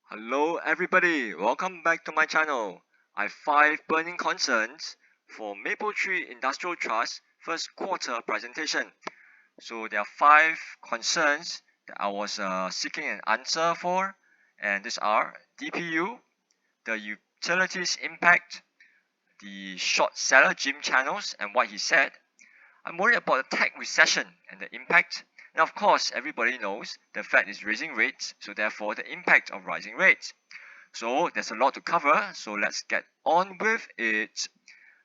Hello everybody, welcome back to my channel. I have 5 burning concerns for Mapletree Industrial Trust first quarter presentation. So there are 5 concerns that I was seeking an answer for, and these are DPU, the utilities impact, the short seller Jim Chanos and what he said. I'm worried about the tech recession and the impact. And of course, everybody knows the Fed is raising rates, so therefore the impact of rising rates. So there's a lot to cover, so let's get on with it.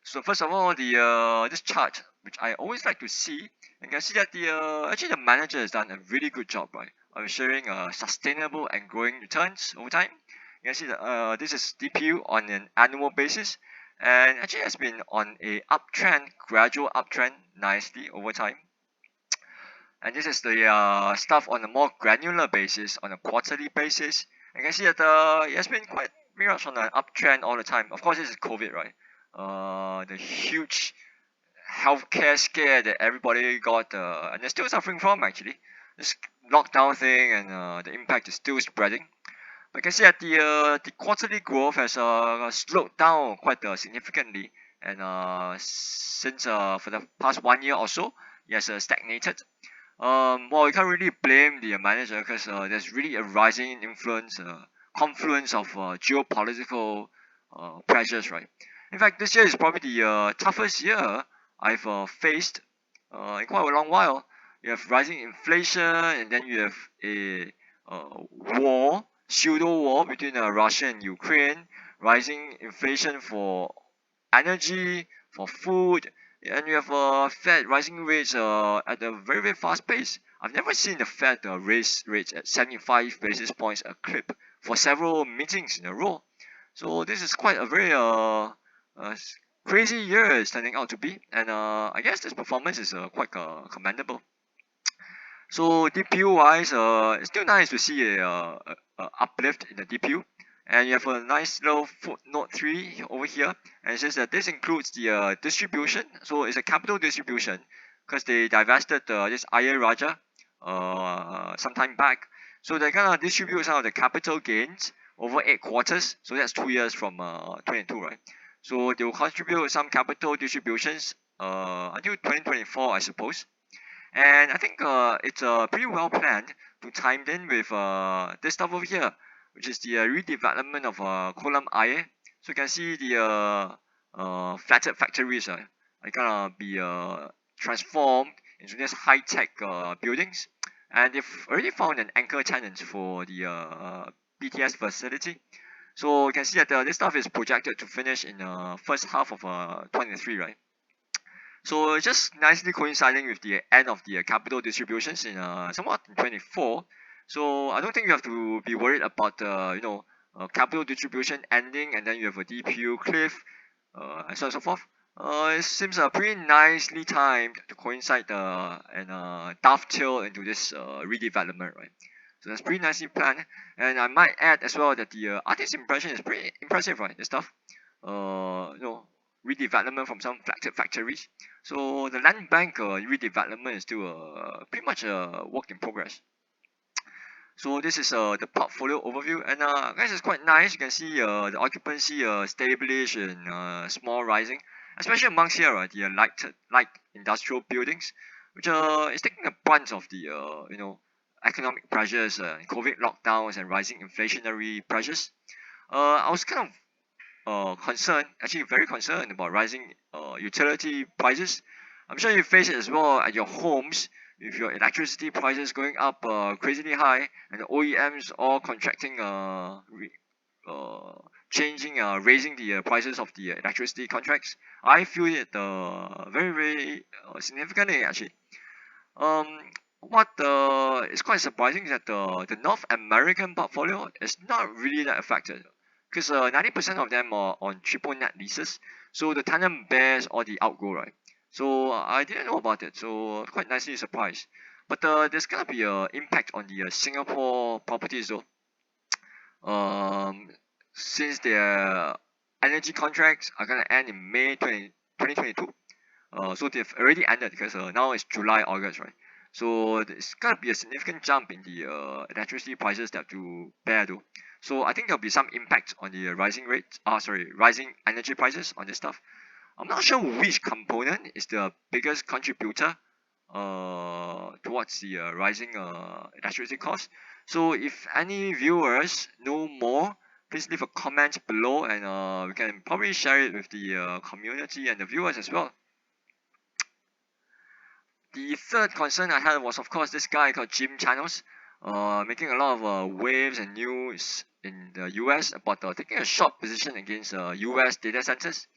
So first of all, the this chart, which I always like to see, you can see that actually the manager has done a really good job, right, of sharing sustainable and growing returns over time. You can see that this is DPU on an annual basis, and actually has been on a uptrend, gradual uptrend, nicely over time. And this is the stuff on a more granular basis, on a quarterly basis. You can see that it has been quite very much on an uptrend all the time. Of course, this is COVID, right? The huge healthcare scare that everybody got, and they're still suffering from actually. This lockdown thing and the impact is still spreading. But you can see that the quarterly growth has slowed down quite significantly, and since for the past 1 year or so, it has stagnated. Well, you can't really blame the manager because there's really a rising influence, confluence of geopolitical pressures, right? In fact, this year is probably the toughest year I've faced in quite a long while. You have rising inflation, and then you have a war, pseudo war between Russia and Ukraine, rising inflation for energy, for food, and you have Fed rising rates at a very very fast pace. I've never seen the Fed raise rates at 75 basis points a clip for several meetings in a row. So this is quite a very crazy year it's turning out to be, and I guess this performance is quite commendable. So DPU wise, it's still nice to see a uplift in the DPU. And you have a nice little footnote 3 over here, and it says that this includes the distribution. So it's a capital distribution because they divested this Ayer Raja some time back. So they're gonna distribute some of the capital gains over 8 quarters. So that's 2 years from 22, right? So they will contribute some capital distributions until 2024, I suppose. And I think it's pretty well planned to time in with this stuff over here, which is the redevelopment of Kolam Ayer. So you can see the flatted factories are gonna be transformed into these high-tech buildings, and they've already found an anchor tenant for the BTS facility. So you can see that this stuff is projected to finish in first half of 23, right? So just nicely coinciding with the end of the capital distributions in somewhat in 24. So I don't think you have to be worried about the capital distribution ending and then you have a DPU cliff and so on and so forth. It seems pretty nicely timed to coincide and dovetail into this redevelopment, right? So that's pretty nicely planned. And I might add as well that the artist impression is pretty impressive, right? This stuff. Redevelopment from some flagship factories. So the land bank redevelopment is still pretty much a work in progress. So this is the portfolio overview, and guys, it's quite nice. You can see the occupancy established and small rising, especially amongst here, right, the light industrial buildings, which is taking the brunt of the economic pressures, COVID lockdowns, and rising inflationary pressures. I was kind of concerned, actually very concerned about rising utility prices. I'm sure you face it as well at your homes with your electricity prices going up crazily high and the OEMs all contracting, changing, raising the prices of the electricity contracts. I feel it very, very significantly actually. Um, what is quite surprising is that the North American portfolio is not really that affected because 90% of them are on triple net leases, so the tenant bears all the outgo, right? So I didn't know about it, so quite nicely surprised. But there's gonna be a impact on the Singapore properties though. Since their energy contracts are gonna end in May 2022. So they've already ended because now it's July, August, right? So there's gonna be a significant jump in the electricity prices that to bear though. So I think there'll be some impact on the rising energy prices on this stuff. I'm not sure which component is the biggest contributor towards the rising electricity cost. So if any viewers know more, please leave a comment below, and we can probably share it with the community and the viewers as well. The third concern I had was, of course, this guy called Chanos, making a lot of waves and news in the US about taking a short position against US data centers.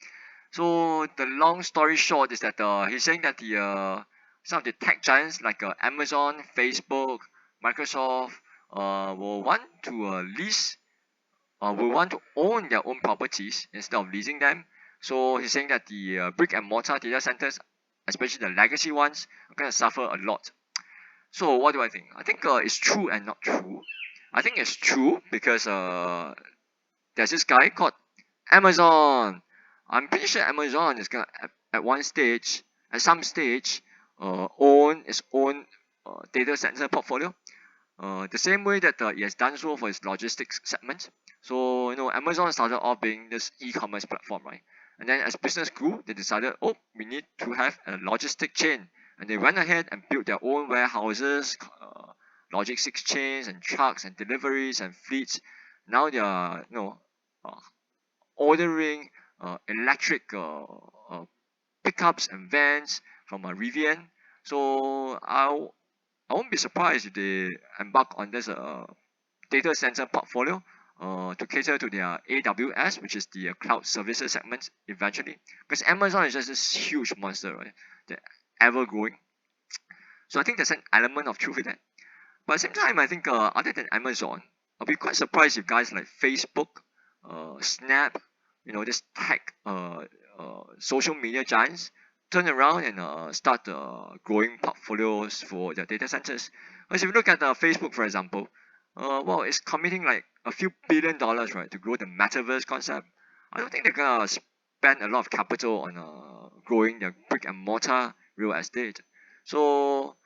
So the long story short is that he's saying that the some of the tech giants like Amazon, Facebook, Microsoft will want to will want to own their own properties instead of leasing them. So he's saying that the brick and mortar data centers, especially the legacy ones, are going to suffer a lot. So what do I think? I think it's true and not true. I think it's true because there's this guy called Amazon. I'm pretty sure Amazon is gonna at some stage, own its own data center portfolio. The same way that it has done so for its logistics segment. So Amazon started off being this e-commerce platform, right? And then as business grew, they decided, oh, we need to have a logistic chain, and they went ahead and built their own warehouses, logistics chains, and trucks, and deliveries, and fleets. Now they are, ordering electric pickups and vans from Rivian. So I won't be surprised if they embark on this data center portfolio to cater to their AWS, which is the cloud services segment eventually. Because Amazon is just this huge monster, right? They're ever growing. So I think there's an element of truth in that. But at the same time, I think other than Amazon, I'll be quite surprised if guys like Facebook, Snap, this tech social media giants turn around and start growing portfolios for their data centers. Because if you look at Facebook, for example, well, it's committing like a few $billion, right, to grow the metaverse concept. I don't think they're gonna spend a lot of capital on growing their brick and mortar real estate. So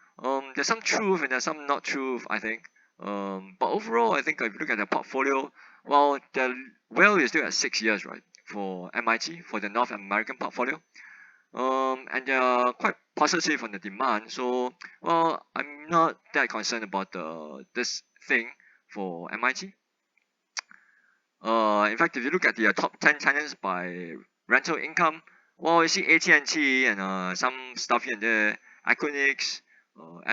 there's some truth and there's some not truth, I think. But overall, I think if you look at the portfolio, well, the well is still at 6 years, right, for MIT, for the North American portfolio. And they're quite positive on the demand. So, well, I'm not that concerned about this thing for MIT. In fact, if you look at the top 10 tenants by rental income, well, you see AT&T and some stuff here and there, Equinix,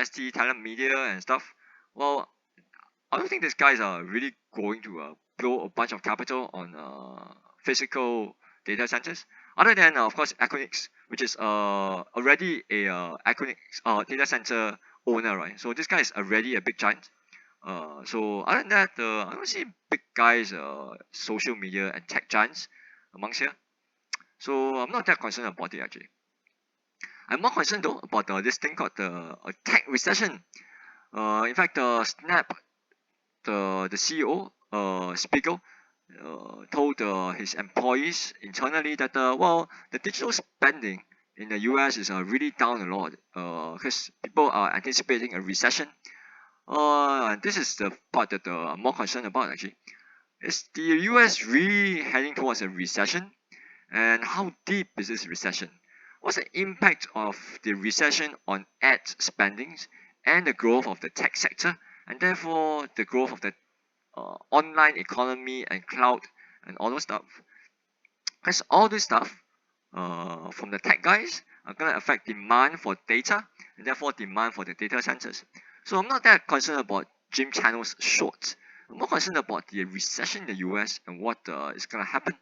ST, Talent Media, and stuff. Well, I don't think these guys are really going to blow a bunch of capital on physical data centers, other than of course Equinix, which is already a Equinix data center owner, right? So this guy is already a big giant. So other than that, I don't see big guys, social media and tech giants amongst here. So I'm not that concerned about it actually. I'm more concerned though about this thing called the tech recession. In fact, Snap, the CEO, Spiegel, told his employees internally that well, the digital spending in the US is really down a lot because people are anticipating a recession. And this is the part that I'm more concerned about actually. Is the US really heading towards a recession? And how deep is this recession? What's the impact of the recession on ad spendings and the growth of the tech sector, and therefore the growth of the online economy and cloud and all those stuff? Because all this stuff from the tech guys are going to affect demand for data and therefore demand for the data centers. So I'm not that concerned about Jim Chanos shorts. I'm more concerned about the recession in the US and what is going to happen.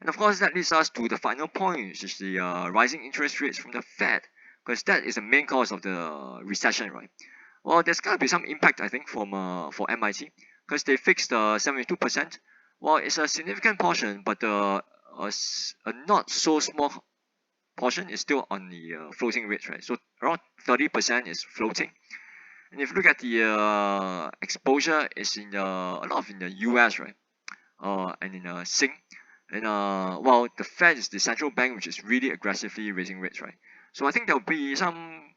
And of course, that leads us to the final point, which is the rising interest rates from the Fed, because that is the main cause of the recession, right? Well, there's going to be some impact, I think, from for MIT, because they fixed 72%. Well, it's a significant portion, but a not so small portion is still on the floating rates, right? So around 30% is floating. And if you look at the exposure, it's in a lot of in the US, right? And in Sing. And well, the Fed is the central bank which is really aggressively raising rates, right? So I think there will be some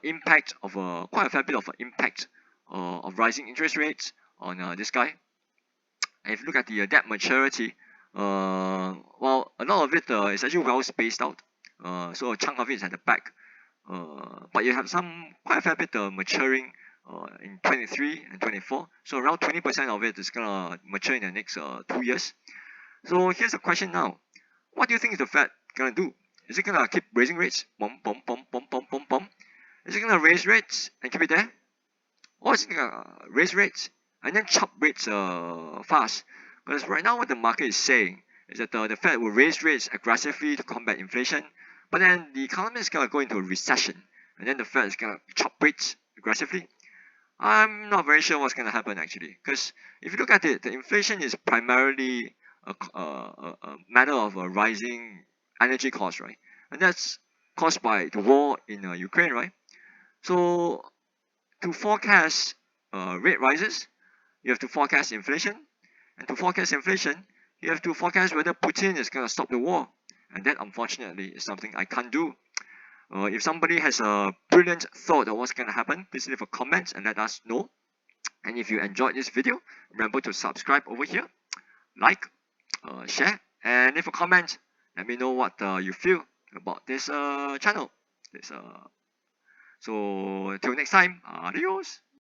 impact of quite a fair bit of impact of rising interest rates on this guy. And if you look at the debt maturity, well, a lot of it is actually well spaced out. So a chunk of it is at the back. But you have some quite a fair bit maturing in 23 and 24. So around 20% of it is gonna mature in the next 2 years. So here's a question now. What do you think is the Fed gonna do? Is it gonna keep raising rates? Bum, bum, bum, bum, bum, bum, bum. Is it gonna raise rates and keep it there? Or is it gonna raise rates and then chop rates fast? Because right now what the market is saying is that the Fed will raise rates aggressively to combat inflation, but then the economy is gonna go into a recession, and then the Fed is gonna chop rates aggressively. I'm not very sure what's gonna happen actually, because if you look at it, the inflation is primarily a matter of a rising energy cost, right? And that's caused by the war in Ukraine, right? So to forecast rate rises, you have to forecast inflation, and to forecast inflation, you have to forecast whether Putin is going to stop the war, and that unfortunately is something I can't do. If somebody has a brilliant thought of what's going to happen, please leave a comment and let us know. And if you enjoyed this video, remember to subscribe over here, like, share, and leave a comment. Let me know what you feel about this channel. So till next time, adios.